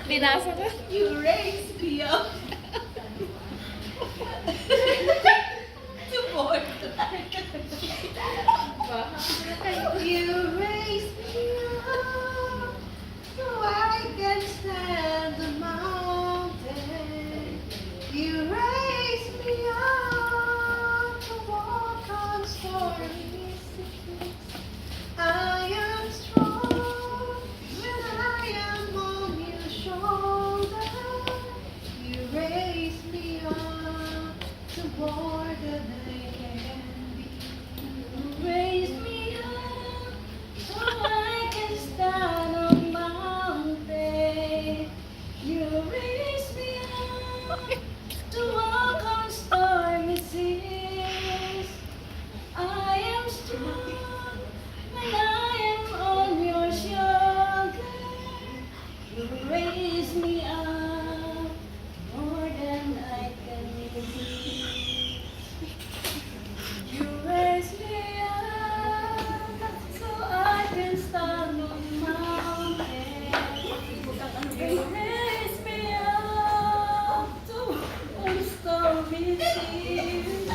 Pinasa ka? You raise me up to board. You raise me up so I can stand the mountain. You raise me up to walk on stormy seas. I am strong when I am on your shoulder. You raise me up to more than I can be. You raise me up so I can stand on mountain. You raise me up to walk on stormy seas. I am strong when I am on your shoulder. You raise me up more than I can be. You raise me up so I can stand on mountain. You raise me up to on stormy seas.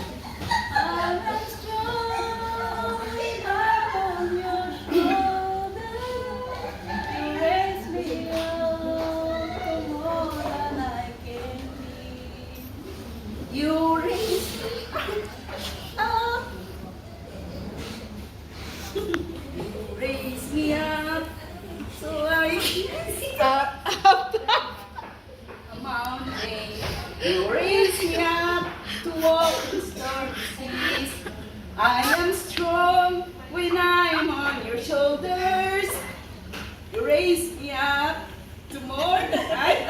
I'm strong when I'm on your shoulder. You raise me up to more than I can be. You raise me up. You raise me up so I can stop a mountain. You raise me up to walk the stormy seas. I am strong when I am on your shoulders. You raise me up to more than I